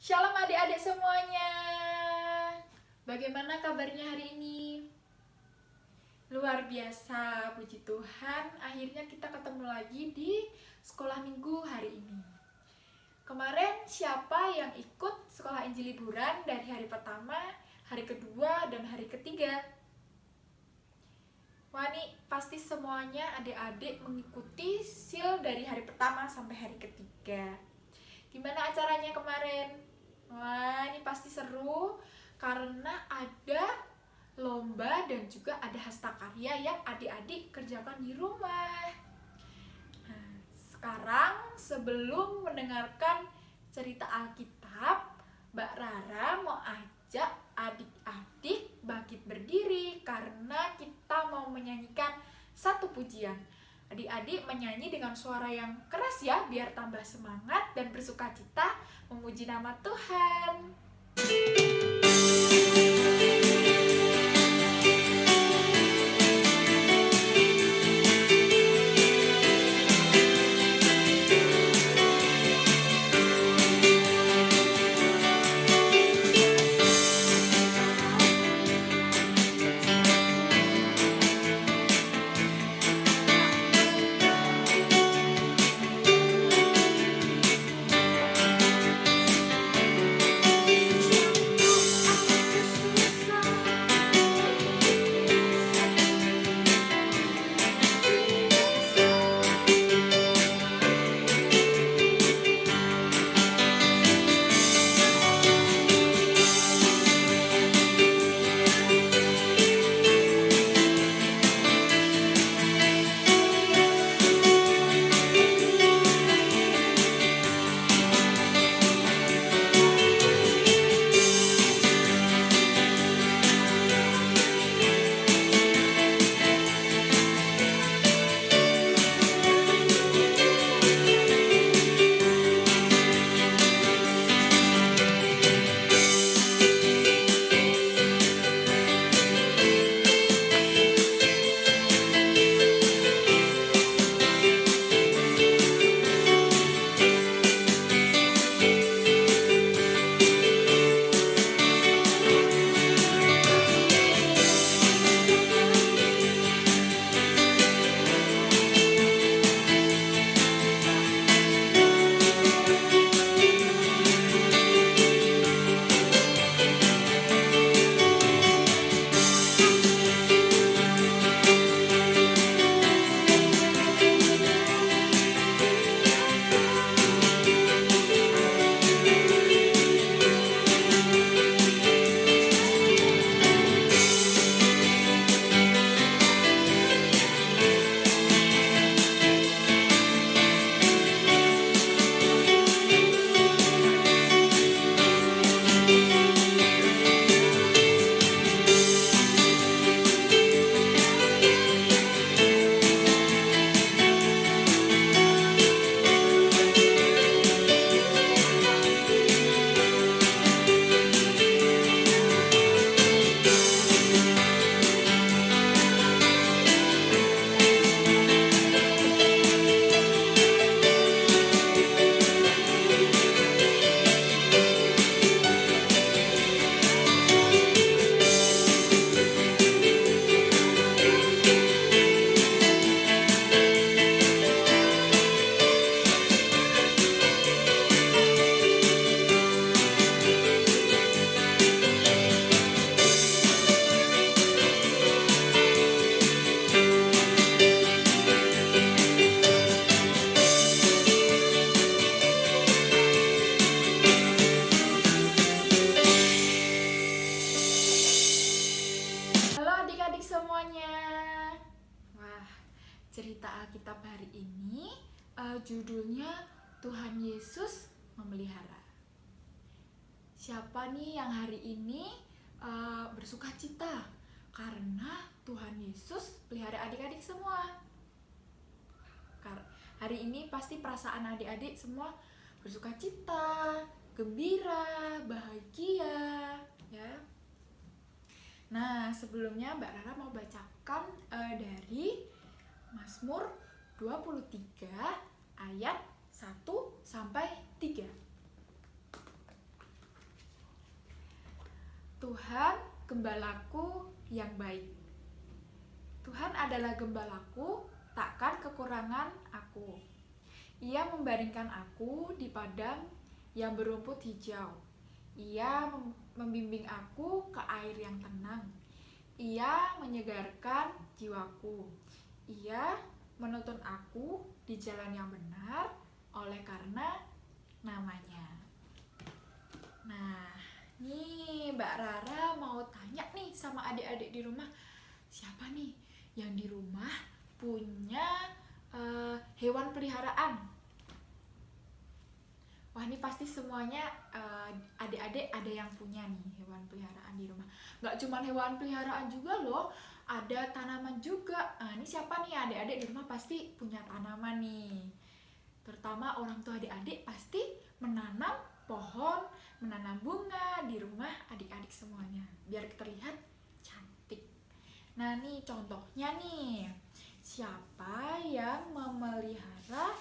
Shalom adik-adik semuanya. Bagaimana kabarnya hari ini? Luar biasa, puji Tuhan. Akhirnya kita ketemu lagi di sekolah minggu hari ini. Kemarin siapa yang ikut sekolah Injil liburan dari hari pertama, hari kedua, dan hari ketiga? Wah, ini pasti semuanya adik-adik mengikuti sil dari hari pertama sampai hari ketiga. Gimana acaranya kemarin? Wah, ini pasti seru karena ada lomba dan juga ada hastakarya yang adik-adik kerjakan di rumah. Nah, sekarang sebelum mendengarkan cerita Alkitab, Mbak Rara mau ajak adik-adik bangkit berdiri karena kita mau menyanyikan satu pujian. Adik-adik menyanyi dengan suara yang keras ya, biar tambah semangat dan bersukacita memuji nama Tuhan. Cerita Alkitab hari ini judulnya Tuhan Yesus Memelihara. Siapa nih yang hari ini bersukacita karena Tuhan Yesus pelihara adik-adik semua? Hari ini pasti perasaan adik-adik semua bersukacita, gembira, bahagia, ya. Nah, sebelumnya Mbak Rara mau bacakan dari Mazmur 23 ayat 1 sampai 3. Tuhan gembalaku yang baik. Tuhan adalah gembalaku, takkan kekurangan aku. Ia membaringkan aku di padang yang berumput hijau. Ia membimbing aku ke air yang tenang. Ia menyegarkan jiwaku. Ia menuntun aku di jalan yang benar oleh karena namanya. Nah, nih Mbak Rara mau tanya nih sama adik-adik di rumah. Siapa nih yang di rumah punya hewan peliharaan? Wah, ini pasti semuanya adik-adik ada yang punya nih hewan peliharaan di rumah. Nggak cuma hewan peliharaan juga loh, ada tanaman juga. Nah, ini siapa nih adik-adik di rumah pasti punya tanaman nih. Terutama orang tua adik-adik pasti menanam pohon, menanam bunga di rumah adik-adik semuanya, biar terlihat cantik. Nah, nih contohnya nih. Siapa yang memelihara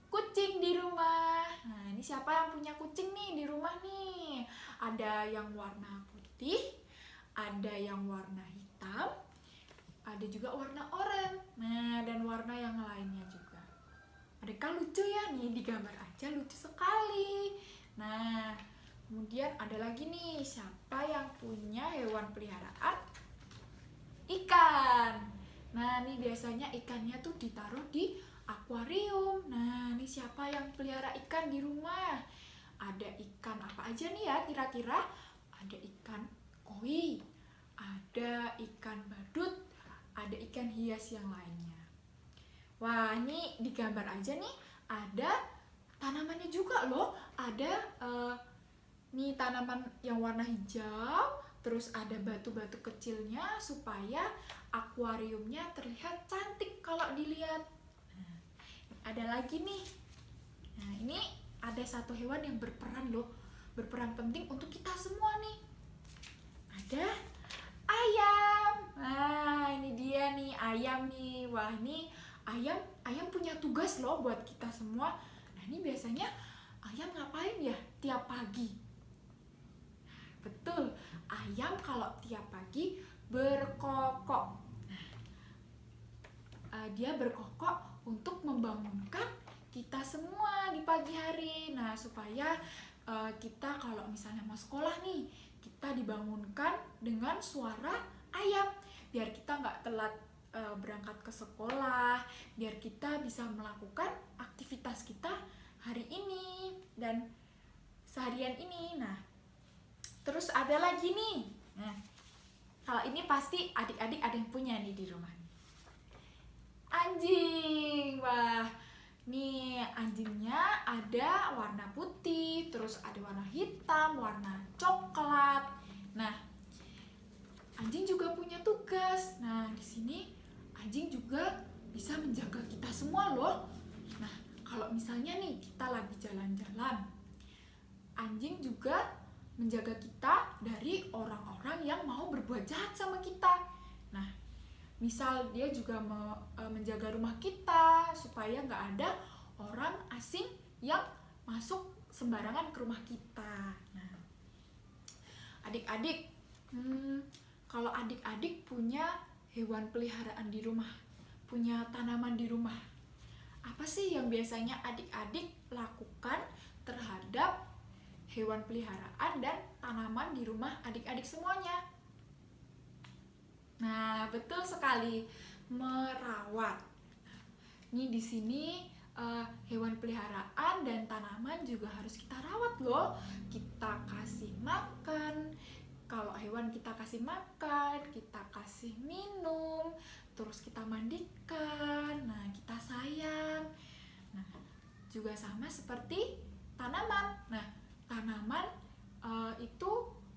kucing di rumah? Nah, ini siapa yang punya kucing nih di rumah nih? Ada yang warna putih, ada yang warna hitam, ada juga warna oranye. Nah, dan warna yang lainnya juga. Mereka lucu ya nih, digambar aja lucu sekali. Nah, kemudian ada lagi nih, siapa yang punya hewan peliharaan? Ikan. Nah, ini biasanya ikannya tuh ditaruh di akuarium. Nah, ini siapa yang pelihara ikan di rumah? Ada ikan apa aja nih ya kira-kira? Ada ikan koi, ada ikan badut, ada ikan hias yang lainnya. Wah, ini digambar aja nih, ada tanamannya juga loh. Ada nih tanaman yang warna hijau, terus ada batu-batu kecilnya supaya akuariumnya terlihat cantik kalau dilihat. Nah, ada lagi nih. Nah, ini ada satu hewan yang berperan loh, berperan penting untuk kita semua nih. Ada ayam. Nah, ini dia nih ayam nih. Wah, ini ayam punya tugas loh buat kita semua. Nah, ini biasanya ayam ngapain ya tiap pagi? Betul, ayam kalau tiap pagi berkokok. Dia berkokok untuk membangunkan kita semua di pagi hari. Nah, supaya kita kalau misalnya mau sekolah nih, kita dibangunkan dengan suara ayam, biar kita nggak telat berangkat ke sekolah, biar kita bisa melakukan aktivitas kita hari ini dan seharian ini. Nah, terus ada lagi nih. Nah, kalau ini pasti adik-adik ada yang punya nih di rumah. Anjing. Wah, nih anjingnya ada warna putih, terus ada warna hitam, warna coklat. Nah, anjing juga punya tugas. Nah, di sini anjing juga bisa menjaga kita semua loh. Nah, kalau misalnya nih kita lagi jalan-jalan, anjing juga menjaga kita dari orang-orang yang mau berbuat jahat sama kita. Nah, misal dia juga menjaga rumah kita supaya nggak ada orang asing yang masuk sembarangan ke rumah kita. Nah, adik-adik, kalau adik-adik punya hewan peliharaan di rumah, punya tanaman di rumah, apa sih yang biasanya adik-adik lakukan terhadap hewan peliharaan dan tanaman di rumah adik-adik semuanya? Nah, betul sekali, merawat. Ini di sini hewan peliharaan dan tanaman juga harus kita rawat loh. Kita kasih makan. Kalau hewan kita kasih makan, kita kasih minum, terus kita mandikan. Nah, kita sayang. Nah, juga sama seperti tanaman. Nah, tanaman itu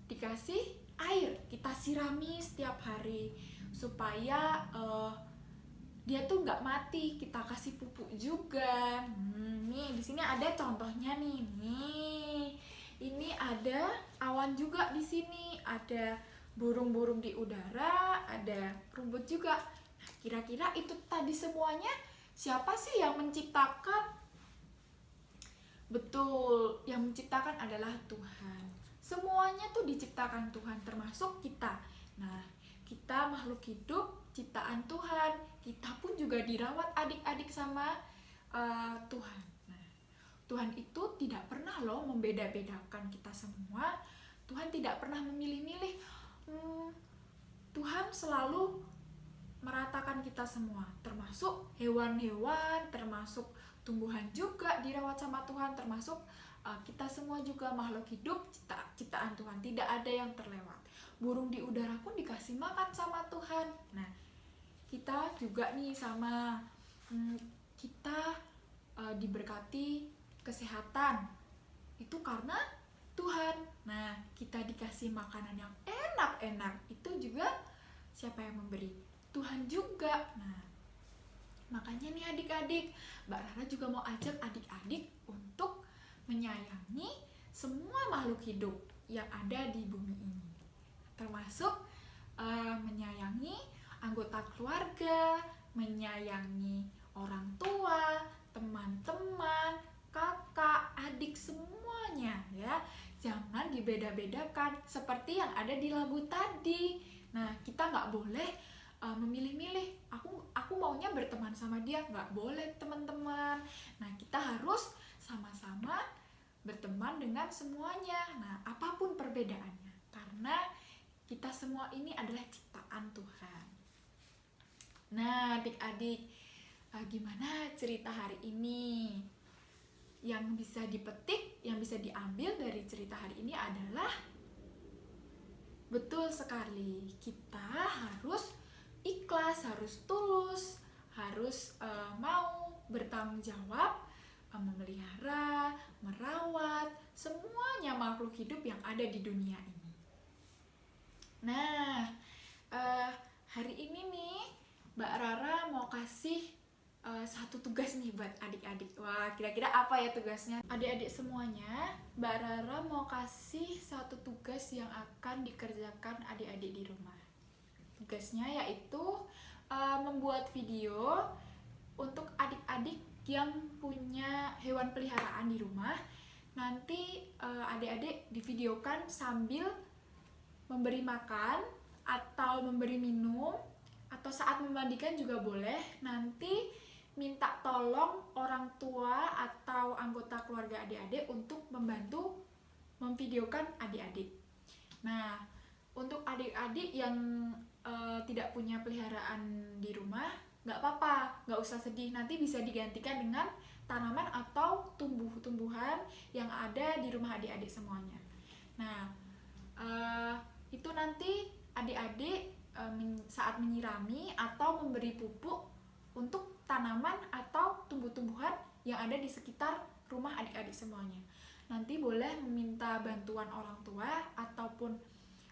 dikasih air, kita sirami setiap hari supaya dia tuh nggak mati. Kita kasih pupuk juga. Nih di sini ada contohnya nih. Nih, ini ada awan juga di sini, ada burung-burung di udara, ada rumput juga. Nah, kira-kira itu tadi semuanya siapa sih yang menciptakan? Betul, yang menciptakan adalah Tuhan. Semuanya tuh diciptakan Tuhan, termasuk kita. Nah, kita makhluk hidup ciptaan Tuhan. Kita pun juga dirawat adik-adik sama Tuhan. Nah, Tuhan itu tidak pernah loh membeda-bedakan kita semua. Tuhan tidak pernah memilih-milih. Tuhan selalu meratakan kita semua, termasuk hewan-hewan, termasuk tumbuhan juga dirawat sama Tuhan, termasuk kita semua juga makhluk hidup ciptaan Tuhan, tidak ada yang terlewat. Burung di udara pun dikasih makan sama Tuhan. Nah, kita juga nih sama kita diberkati kesehatan itu karena Tuhan. Nah, kita dikasih makanan yang enak-enak itu juga siapa yang memberi? Tuhan juga. Nah, makanya nih adik-adik, Mbak Rara juga mau ajak adik-adik untuk menyayangi semua makhluk hidup yang ada di bumi ini, termasuk menyayangi anggota keluarga, menyayangi orang tua, teman-teman, kakak, adik, semuanya ya. Jangan dibeda-bedakan seperti yang ada di lagu tadi. Nah, kita nggak boleh memilih-milih, aku maunya berteman sama dia, nggak boleh teman-teman. Nah, kita harus sama-sama berteman dengan semuanya. Nah, apapun perbedaannya, karena kita semua ini adalah ciptaan Tuhan. Nah, adik-adik, gimana cerita hari ini? Yang bisa dipetik, yang bisa diambil dari cerita hari ini adalah betul sekali, kita harus ikhlas, harus tulus, harus mau bertanggung jawab, memelihara, merawat semuanya makhluk hidup yang ada di dunia ini. Nah, hari ini nih Mbak Rara mau kasih satu tugas nih buat adik-adik. Wah, kira-kira apa ya tugasnya? Adik-adik semuanya, Mbak Rara mau kasih satu tugas yang akan dikerjakan adik-adik di rumah. Tugasnya yaitu membuat video untuk adik-adik yang punya hewan peliharaan di rumah. Nanti adik-adik divideokan sambil memberi makan atau memberi minum, atau saat memandikan juga boleh. Nanti minta tolong orang tua atau anggota keluarga adik-adik untuk membantu memvideokan adik-adik. Nah, untuk adik-adik yang tidak punya peliharaan di rumah, nggak apa-apa, nggak usah sedih, nanti bisa digantikan dengan tanaman atau tumbuh-tumbuhan yang ada di rumah adik-adik semuanya. Nah, itu nanti adik-adik saat menyirami atau memberi pupuk untuk tanaman atau tumbuh-tumbuhan yang ada di sekitar rumah adik-adik semuanya. Nanti boleh meminta bantuan orang tua ataupun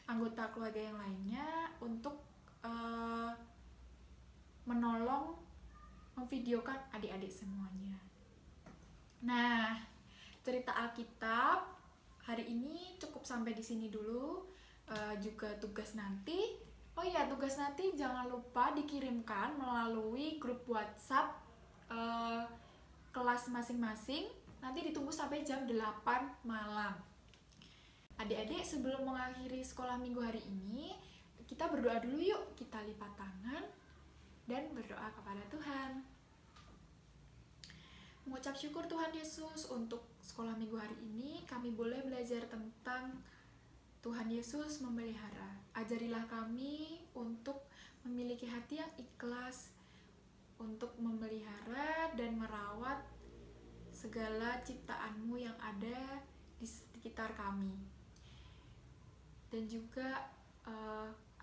anggota keluarga yang lainnya untuk menolong memvideokan adik-adik semuanya. Nah, cerita Alkitab hari ini cukup sampai di sini dulu. Juga tugas nanti, tugas nanti jangan lupa dikirimkan melalui grup WhatsApp kelas masing-masing. Nanti ditunggu sampai jam 8 malam. Adik-adik, sebelum mengakhiri sekolah minggu hari ini, kita berdoa dulu yuk. Kita lipat tangan dan berdoa kepada Tuhan. Mengucap syukur Tuhan Yesus untuk sekolah minggu hari ini. Kami boleh belajar tentang Tuhan Yesus memelihara. Ajarilah kami untuk memiliki hati yang ikhlas, untuk memelihara dan merawat segala ciptaan-Mu yang ada di sekitar kami. Dan juga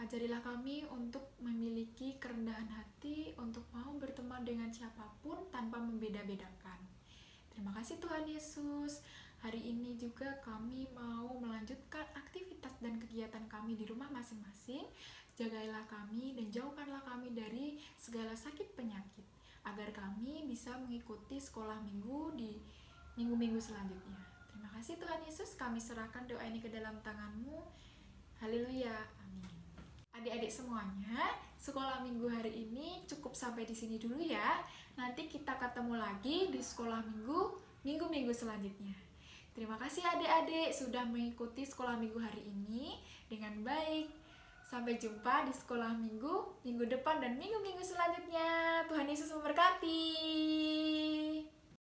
ajarilah kami untuk memiliki kerendahan hati, untuk mau berteman dengan siapapun tanpa membeda-bedakan. Terima kasih Tuhan Yesus. Hari ini juga kami mau melanjutkan aktivitas dan kegiatan kami di rumah masing-masing. Jagailah kami dan jauhkanlah kami dari segala sakit penyakit, agar kami bisa mengikuti sekolah minggu di minggu-minggu selanjutnya. Terima kasih Tuhan Yesus, kami serahkan doa ini ke dalam tangan-Mu. Haleluya, amin. Adik-adik semuanya, sekolah minggu hari ini cukup sampai di sini dulu ya. Nanti kita ketemu lagi di sekolah minggu-minggu selanjutnya. Terima kasih adik-adik sudah mengikuti sekolah minggu hari ini dengan baik. Sampai jumpa di sekolah minggu depan dan minggu-minggu selanjutnya. Tuhan Yesus memberkati.